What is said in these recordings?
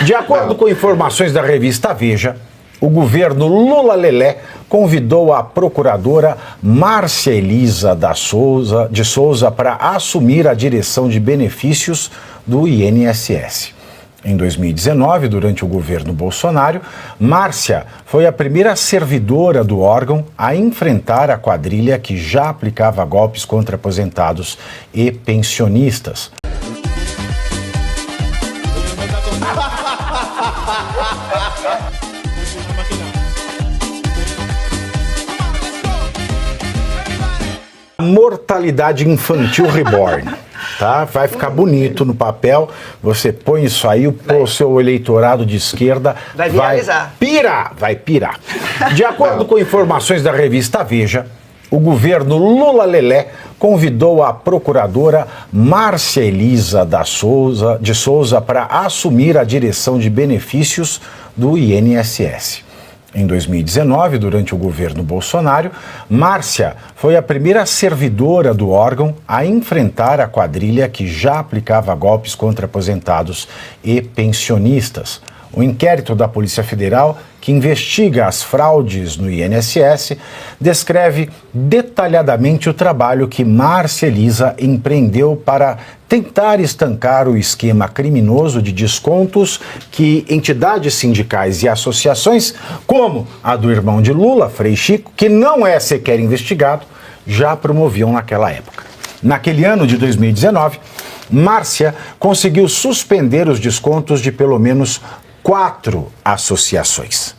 De acordo com informações da revista Veja, o governo Lula-Lelé convidou a procuradora Márcia Elisa de Souza para assumir a direção de benefícios do INSS. Em 2019, durante o governo Bolsonaro, Márcia foi a primeira servidora do órgão a enfrentar a quadrilha que já aplicava golpes contra aposentados e pensionistas. Mortalidade infantil reborn, tá? Vai ficar bonito no papel, você põe isso aí, o seu eleitorado de esquerda vai pirar. De acordo com informações da revista Veja, o governo Lula-Lelé convidou a procuradora Márcia Elisa de Souza para assumir a direção de benefícios do INSS. Em 2019, durante o governo Bolsonaro, Márcia foi a primeira servidora do órgão a enfrentar a quadrilha que já aplicava golpes contra aposentados e pensionistas. O inquérito da Polícia Federal, que investiga as fraudes no INSS, descreve detalhadamente o trabalho que Márcia Elisa empreendeu para tentar estancar o esquema criminoso de descontos que entidades sindicais e associações, como a do irmão de Lula, Frei Chico, que não é sequer investigado, já promoviam naquela época. Naquele ano de 2019, Márcia conseguiu suspender os descontos de pelo menos 4 associações.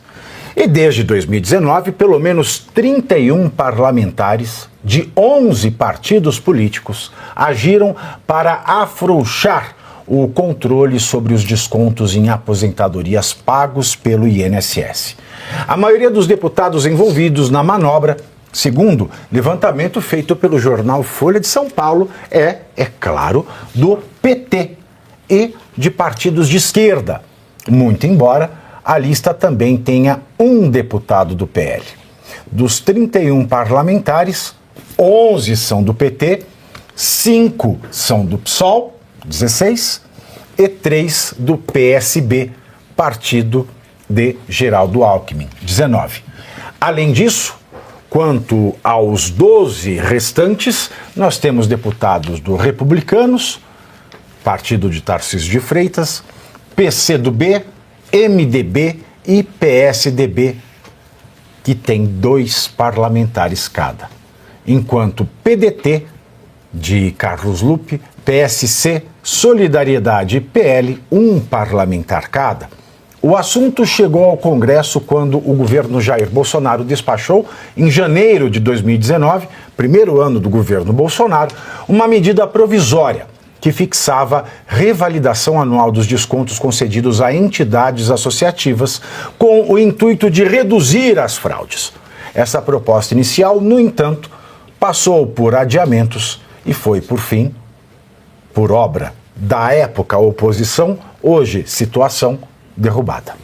E desde 2019, pelo menos 31 parlamentares de 11 partidos políticos agiram para afrouxar o controle sobre os descontos em aposentadorias pagos pelo INSS. A maioria dos deputados envolvidos na manobra, segundo levantamento feito pelo jornal Folha de São Paulo, é claro, do PT e de partidos de esquerda. Muito embora a lista também tenha um deputado do PL. Dos 31 parlamentares, 11 são do PT, 5 são do PSOL, 16, e 3 do PSB, partido de Geraldo Alckmin, 19. Além disso, quanto aos 12 restantes, nós temos deputados do Republicanos, partido de Tarcísio de Freitas, PCdoB, MDB e PSDB, que tem 2 parlamentares cada. Enquanto PDT, de Carlos Lupe, PSC, Solidariedade e PL, 1 parlamentar cada. O assunto chegou ao Congresso quando o governo Jair Bolsonaro despachou, em janeiro de 2019, primeiro ano do governo Bolsonaro, uma medida provisória que fixava revalidação anual dos descontos concedidos a entidades associativas com o intuito de reduzir as fraudes. Essa proposta inicial, no entanto, passou por adiamentos e foi, por fim, por obra da época oposição, hoje situação derrubada.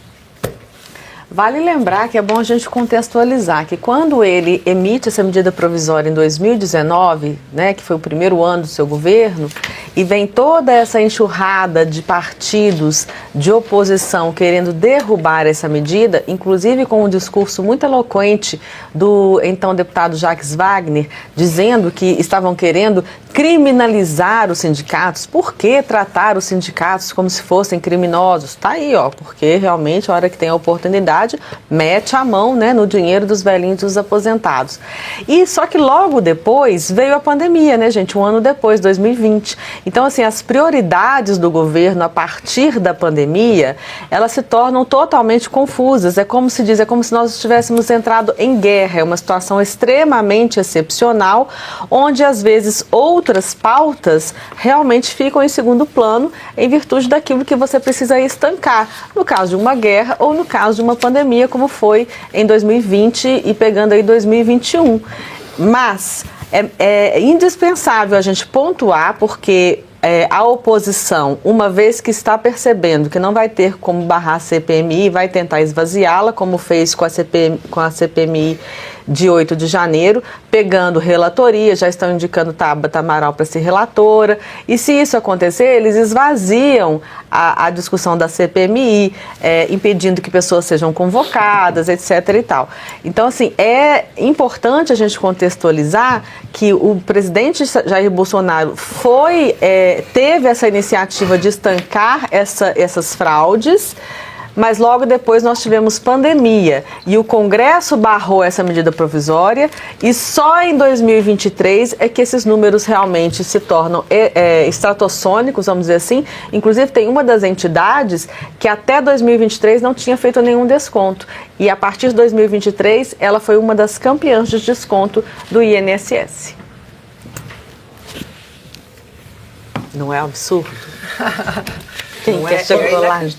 Vale lembrar que é bom a gente contextualizar que quando ele emite essa medida provisória em 2019, né, que foi o primeiro ano do seu governo, e vem toda essa enxurrada de partidos de oposição querendo derrubar essa medida, inclusive com um discurso muito eloquente do então deputado Jacques Wagner, dizendo que estavam querendo criminalizar os sindicatos. Por que tratar os sindicatos como se fossem criminosos? Tá aí, ó, porque realmente a hora que tem a oportunidade, mete a mão, né, no dinheiro dos velhinhos dos aposentados. E só que logo depois veio a pandemia, né, gente, um ano depois, 2020. Então, assim, as prioridades do governo a partir da pandemia, elas se tornam totalmente confusas. É como se diz, é como se nós tivéssemos entrado em guerra. É uma situação extremamente excepcional, onde às vezes outras pautas realmente ficam em segundo plano em virtude daquilo que você precisa estancar, no caso de uma guerra ou no caso de uma pandemia, como foi em 2020 e pegando aí 2021. Mas é indispensável a gente pontuar, porque a oposição, uma vez que está percebendo que não vai ter como barrar a CPMI, vai tentar esvaziá-la, como fez com a CPMI de 8 de janeiro, pegando relatoria, já estão indicando Tabata Amaral para ser relatora, e se isso acontecer, eles esvaziam a discussão da CPMI, impedindo que pessoas sejam convocadas, etc. e tal. Então, assim, é importante a gente contextualizar que o presidente Jair Bolsonaro teve essa iniciativa de estancar essas fraudes, mas logo depois nós tivemos pandemia e o Congresso barrou essa medida provisória e só em 2023 é que esses números realmente se tornam estratosônicos, vamos dizer assim. Inclusive tem uma das entidades que até 2023 não tinha feito nenhum desconto e a partir de 2023 ela foi uma das campeãs de desconto do INSS. Não é absurdo? Quem quer chocolate?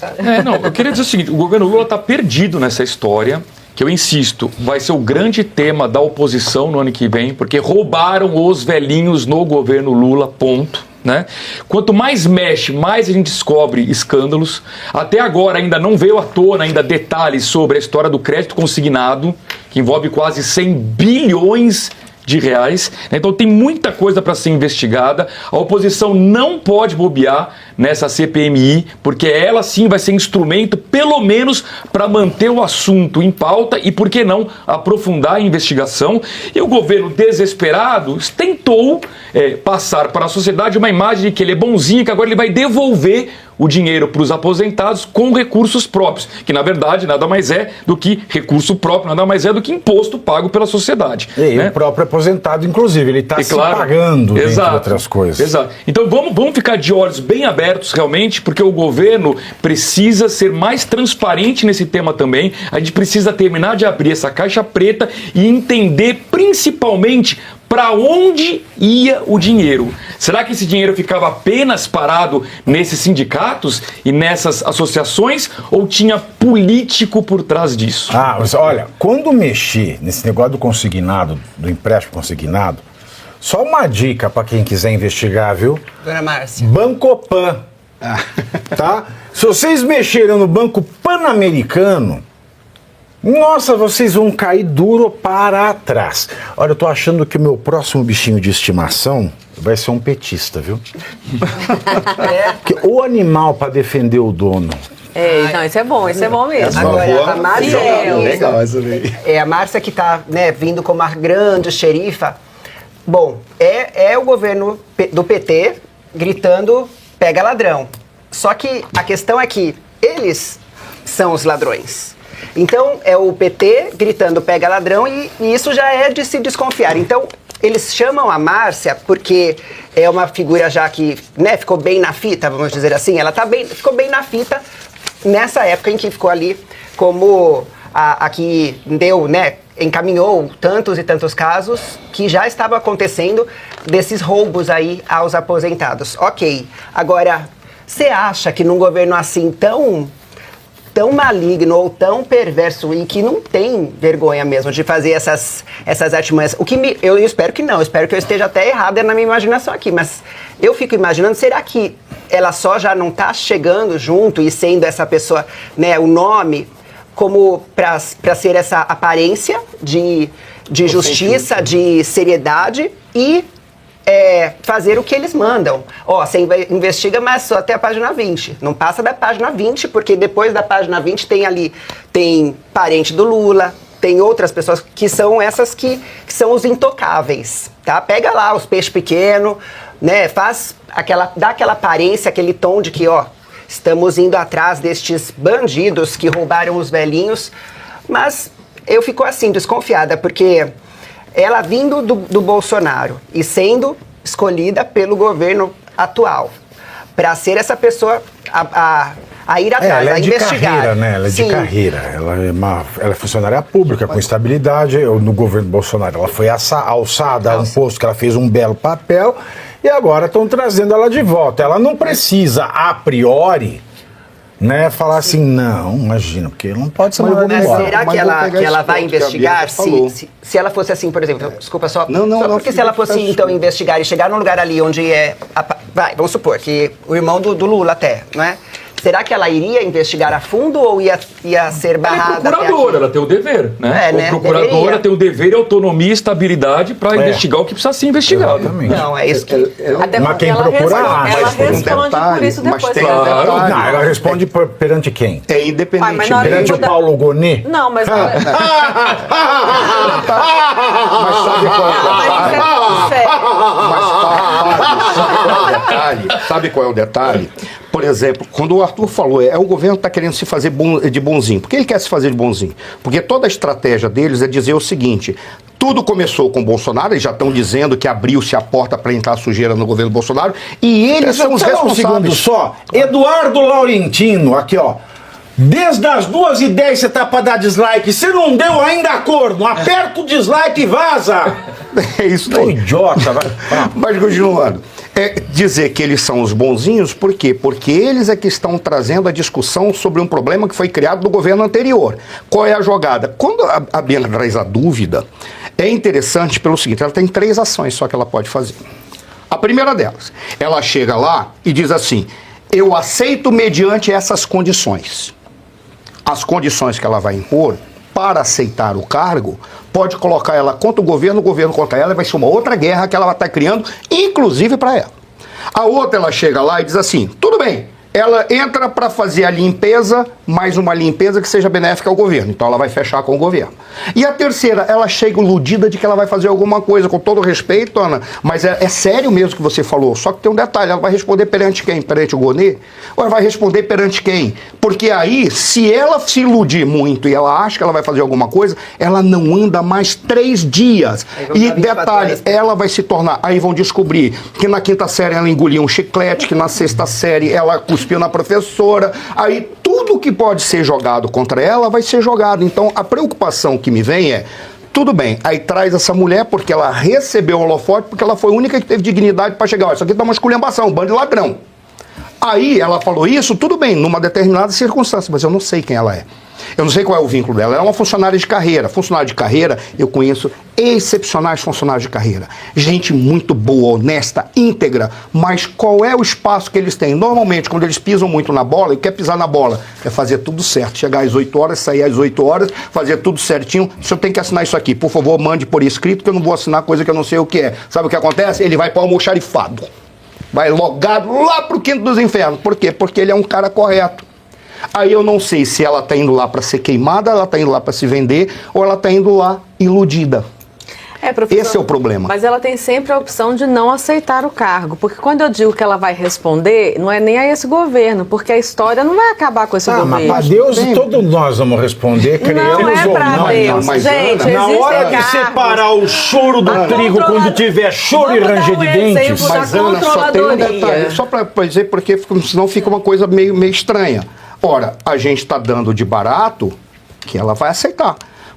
Eu queria dizer o seguinte, o governo Lula está perdido nessa história, que eu insisto, vai ser o grande tema da oposição no ano que vem, porque roubaram os velhinhos no governo Lula, ponto. Né? Quanto mais mexe, mais a gente descobre escândalos. Até agora ainda não veio à tona ainda detalhes sobre a história do crédito consignado, que envolve quase 100 bilhões de reais. Então tem muita coisa para ser investigada. A oposição não pode bobear nessa CPMI, porque ela sim vai ser instrumento, pelo menos, para manter o assunto em pauta e, por que não, aprofundar a investigação. E o governo desesperado tentou passar para a sociedade uma imagem de que ele é bonzinho, que agora ele vai devolver o dinheiro para os aposentados com recursos próprios, que na verdade nada mais é do que recurso próprio, nada mais é do que imposto pago pela sociedade. E né? O próprio aposentado, inclusive, ele está se pagando, entre outras coisas. Exato. Então vamos ficar de olhos bem abertos realmente, porque o governo precisa ser mais transparente nesse tema também. A gente precisa terminar de abrir essa caixa preta e entender principalmente para onde ia o dinheiro. Será que esse dinheiro ficava apenas parado nesses sindicatos e nessas associações ou tinha político por trás disso? Mas olha, quando mexi nesse negócio do consignado, do empréstimo consignado, só uma dica para quem quiser investigar, viu? Dona Márcia. Bancopan. Tá? Se vocês mexeram no Banco Pan-Americano, nossa, vocês vão cair duro para trás. Olha, eu tô achando que o meu próximo bichinho de estimação vai ser um petista, viu? O animal para defender o dono. Não, isso é bom mesmo. Agora, a Márcia legal essa daí. É a Márcia que tá, né, vindo como a grande xerifa. Bom, é o governo do PT gritando pega ladrão. Só que a questão é que eles são os ladrões. Então, é o PT gritando pega ladrão e isso já é de se desconfiar. Então, eles chamam a Márcia porque é uma figura já que, né, ficou bem na fita, vamos dizer assim. Ela ficou bem na fita nessa época em que ficou ali como a que deu, né, encaminhou tantos e tantos casos que já estavam acontecendo desses roubos aí aos aposentados. Ok, agora, você acha que num governo assim tão maligno ou tão perverso e que não tem vergonha mesmo de fazer essas artimanhas. Eu espero que não, eu espero que eu esteja até errada na minha imaginação aqui, mas eu fico imaginando, será que ela só já não está chegando junto e sendo essa pessoa, né, o nome, como para ser essa aparência de justiça, de seriedade e fazer o que eles mandam. Você investiga, mas só até a página 20. Não passa da página 20, porque depois da página 20 tem parente do Lula, tem outras pessoas que são essas que são os intocáveis, tá? Pega lá os peixes pequenos, né? Dá aquela aparência, aquele tom de que, estamos indo atrás destes bandidos que roubaram os velhinhos, mas eu fico assim, desconfiada, porque ela vindo do Bolsonaro e sendo escolhida pelo governo atual para ser essa pessoa a ir atrás, ela é a investigar. Carreira, né? Ela é de carreira, ela é funcionária pública com estabilidade. No governo Bolsonaro ela foi alçada a um posto que ela fez um belo papel e agora estão trazendo ela de volta. Ela não precisa, a priori, né, falar assim, não, imagina, porque não pode ser mandado embora. Será que ela vai investigar se ela fosse assim, por exemplo, desculpa só, porque se ela fosse então investigar e chegar num lugar ali onde vamos supor que o irmão do Lula até, não é? será que ela iria investigar a fundo ou ia ser barrada? Ela é procuradora, ela tem o dever, né? A procuradora deveria. tem o dever, autonomia e estabilidade para investigar o que precisa ser investigado. Exatamente. Não, é isso que... Até Mas porque quem procura acha. ela responde por isso depois. Mas tem um Claro. detalhe. Não, ela responde perante quem? É independente. Mas na hora Perante o Paulo Gonet? Não, mas... Mas sabe qual é o detalhe? Sabe qual é o detalhe? Por exemplo, quando o Arthur falou, o governo está querendo se fazer de bonzinho. Por que ele quer se fazer de bonzinho? Porque toda a estratégia deles é dizer o seguinte: tudo começou com o Bolsonaro, eles já estão dizendo que abriu-se a porta para entrar sujeira no governo Bolsonaro, e eles são os Um segundo responsáveis. só. Eduardo Laurentino, aqui ó. Desde as 2h10 você tá pra dar dislike. Você não deu ainda, corno. Aperta o dislike e vaza. É isso Ô daí. idiota. Vai. Mas continuando, dizer que eles são os bonzinhos, por quê? Porque eles é que estão trazendo a discussão sobre um problema que foi criado no governo anterior. Qual é a jogada? Quando a Bianca traz a dúvida, é interessante pelo seguinte: ela tem 3 ações só que ela pode fazer. A primeira delas, ela chega lá e diz assim: eu aceito mediante essas condições. As condições que ela vai impor para aceitar o cargo pode colocar ela contra o governo contra ela, vai ser uma outra guerra que ela vai estar criando, inclusive para ela. A outra, ela chega lá e diz assim: tudo bem, ela entra para fazer a limpeza, mais uma limpeza que seja benéfica ao governo. Então ela vai fechar com o governo. E a terceira, ela chega iludida de que ela vai fazer alguma coisa, com todo respeito, Ana, mas é sério mesmo que você falou, só que tem um detalhe: ela vai responder perante quem? Perante o Gonet? Ou ela vai responder perante quem? Porque aí, se ela se iludir muito e ela acha que ela vai fazer alguma coisa, ela não anda mais 3 dias. E detalhe, ela vai se tornar, aí vão descobrir que na 5ª série ela engoliu um chiclete, que na 6ª série ela cuspiu na professora, aí tudo que pode ser jogado contra ela vai ser jogado. Então a preocupação que me vem é: tudo bem, aí traz essa mulher porque ela recebeu o holofote, porque ela foi a única que teve dignidade para chegar. Olha, isso aqui tá uma esculhambação, um bando de ladrão. Aí ela falou isso, tudo bem, numa determinada circunstância, mas eu não sei quem ela é. Eu não sei qual é o vínculo dela. Ela é uma funcionária de carreira. Funcionária de carreira, eu conheço excepcionais funcionários de carreira. Gente muito boa, honesta, íntegra. Mas qual é o espaço que eles têm? Normalmente, quando eles pisam muito na bola, e quer pisar na bola, é fazer tudo certo. Chegar às 8 horas, sair às 8 horas, fazer tudo certinho. Se eu tenho que assinar isso aqui, por favor, mande por escrito, que eu não vou assinar coisa que eu não sei o que é. Sabe o que acontece? Ele vai para o almoxarifado. Vai logado lá pro quinto dos infernos. Por quê? Porque ele é um cara correto. Aí eu não sei se ela está indo lá para ser queimada, ela está indo lá para se vender, ou ela está indo lá iludida. Professor, esse é o problema. Mas ela tem sempre a opção de não aceitar o cargo, porque quando eu digo que ela vai responder, não é nem a esse governo, porque a história não vai acabar com esse governo. Mas para Deus, todos nós vamos responder, criamos não é ou pra não. Deus, mas, gente, Ana, Na hora de cargos. separar o choro do trigo, quando tiver choro e ranger de dentes. exemplo Mas, da Ana, só tem um controladoria. detalhe, só para dizer, porque senão fica uma coisa meio estranha. Ora, a gente está dando de barato que ela vai aceitar.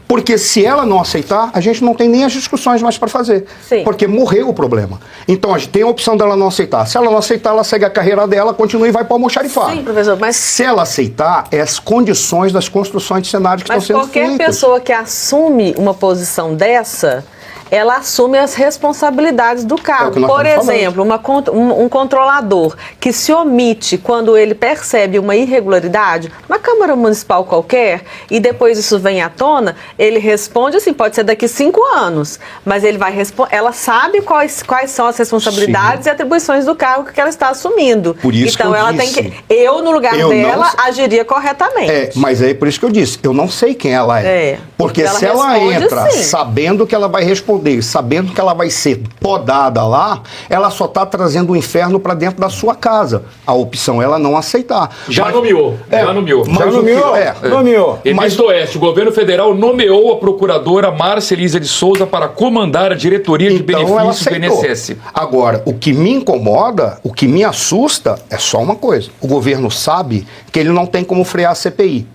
Porque se ela não aceitar, a gente não tem nem as discussões mais para fazer. Sim. Porque morreu o problema. Então, a gente tem a opção dela não aceitar. Se ela não aceitar, ela segue a carreira dela, continua e vai para o almoxarifado. Sim, professor, mas... Se ela aceitar, é as condições das construções de cenários que Mas estão sendo feitas. qualquer pessoa que assume uma posição dessa, ela assume as responsabilidades do É o cargo. que nós Por estamos exemplo, um controlador que se omite quando ele percebe uma irregularidade, uma Câmara Municipal qualquer, e depois isso vem à tona, ele responde assim, pode ser daqui 5 anos, mas ele vai responder, ela sabe quais são as responsabilidades e atribuições do cargo que ela está assumindo. Por isso então que eu ela disse. tem que, eu no lugar Eu dela não- agiria corretamente. Mas é por isso que eu disse, eu não sei quem ela é. porque Porque ela se ela responde entra sim. sabendo que ela vai responder, sabendo que ela vai ser podada lá, ela só está trazendo o inferno para dentro da sua casa. A opção é ela não aceitar. Já Mas- nomeou. Já nomeou. mas Já o que- nomeou? Nomeou. Ernesto Oeste, o governo federal nomeou a procuradora Márcia Elisa de Souza para comandar a diretoria de Então ela benefícios do aceitou. INSS. Agora, o que me incomoda, o que me assusta é só uma coisa. O governo sabe que ele não tem como frear a CPI.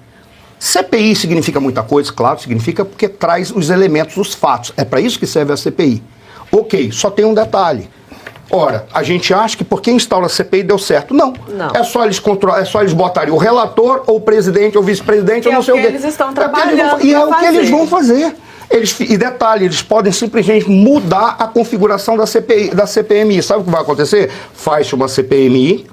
CPI significa muita coisa, claro, significa porque traz os elementos, os fatos. É para isso que serve a CPI. Ok, só tem um detalhe. Ora, a gente acha que porque instaura a CPI deu certo. Não. Não. É só eles botarem o relator, ou o presidente, ou o vice-presidente, ou não sei o quê. Eles estão É o que eles vão trabalhando fa- E é pra o que eles fazer. vão fazer. E detalhe, eles podem simplesmente mudar a configuração da CPI, da CPMI. Sabe o que vai acontecer? Faz uma CPMI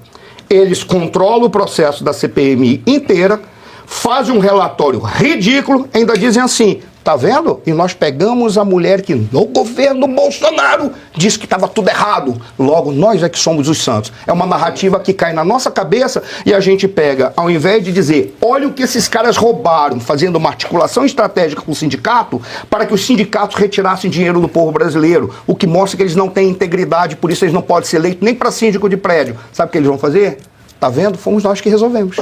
Eles controlam o processo da CPMI inteira, fazem um relatório ridículo, ainda dizem assim, tá vendo? E nós pegamos a mulher que no governo Bolsonaro disse que estava tudo errado. Logo, nós é que somos os santos. É uma narrativa que cai na nossa cabeça e a gente pega, ao invés de dizer, olha o que esses caras roubaram, fazendo uma articulação estratégica com o sindicato, para que os sindicatos retirassem dinheiro do povo brasileiro, o que mostra que eles não têm integridade, por isso eles não podem ser eleitos nem para síndico de prédio. Sabe o que eles vão fazer? Tá vendo? Fomos nós que resolvemos.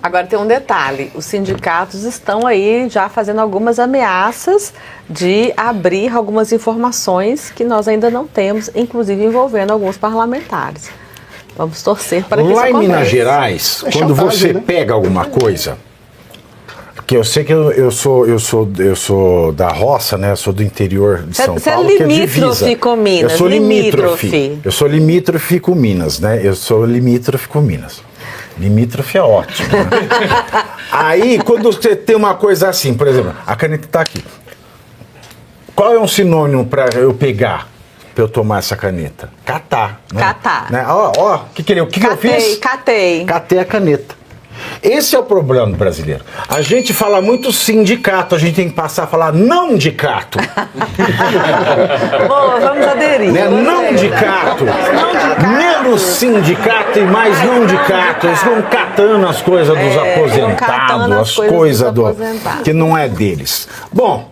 Agora tem um detalhe, os sindicatos estão aí já fazendo algumas ameaças de abrir algumas informações que nós ainda não temos, inclusive envolvendo alguns parlamentares. Vamos torcer para que isso aconteça. Lá em Minas Gerais, quando você pega alguma coisa, que eu sei que eu sou da roça, né? Eu sou do interior de São Paulo, que é limítrofe com Minas. Eu sou limítrofe. Eu sou limítrofe com Minas, né? Eu sou limítrofe com Minas. Limítrofe é ótimo. Né? Aí, quando você tem uma coisa assim, por exemplo, a caneta está aqui. Qual é um sinônimo para eu pegar, para eu tomar essa caneta? Catar. Né? Catar. Né? Ó, o que eu fiz? Catei a caneta. Esse é o problema do brasileiro. A gente fala muito sindicato, a gente tem que passar a falar não dicato. Boa, vamos aderir. Né? Não dicato. Menos sindicato e mais não dicato. Eles vão catando as coisas dos aposentados, as coisas que não é deles. Bom,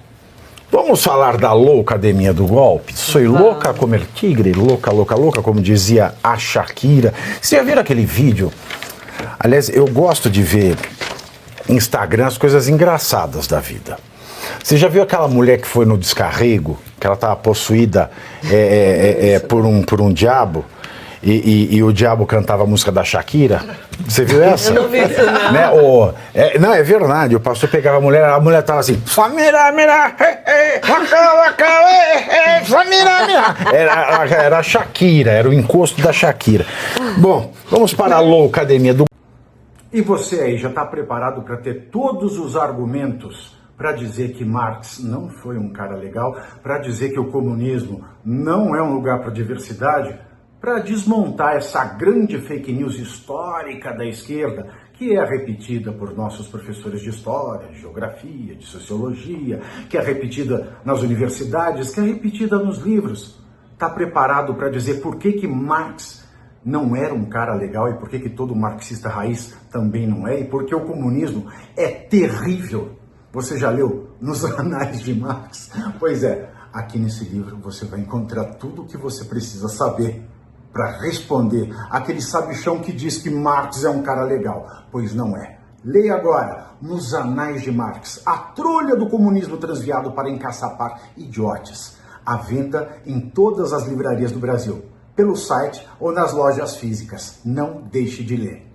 vamos falar da loucademia do golpe? Sou louca como el tigre, louca, como dizia a Shakira. Você já viram aquele vídeo? Aliás, eu gosto de ver Instagram as coisas engraçadas da vida. Você já viu aquela mulher que foi no descarrego, que ela estava possuída por um diabo, e o diabo cantava a música da Shakira? Você viu essa? Eu não vi isso, não. Né? Não, é verdade. O pastor pegava a mulher estava assim, era a Shakira, era o encosto da Shakira. Bom, vamos para a loucademia do... E você aí, já está preparado para ter todos os argumentos para dizer que Marx não foi um cara legal, para dizer que o comunismo não é um lugar para diversidade, para desmontar essa grande fake news histórica da esquerda, que é repetida por nossos professores de história, de geografia, de sociologia, que é repetida nas universidades, que é repetida nos livros. Está preparado para dizer por que Marx não era um cara legal e por que todo marxista raiz também não é, e por que o comunismo é terrível? Você já leu nos Anais de Marx? Pois é, aqui nesse livro você vai encontrar tudo o que você precisa saber para responder aquele sabichão que diz que Marx é um cara legal, pois não é. Leia agora, nos Anais de Marx, a trolha do comunismo transviado para encaçapar idiotas. À venda em todas as livrarias do Brasil, pelo site ou nas lojas físicas. Não deixe de ler.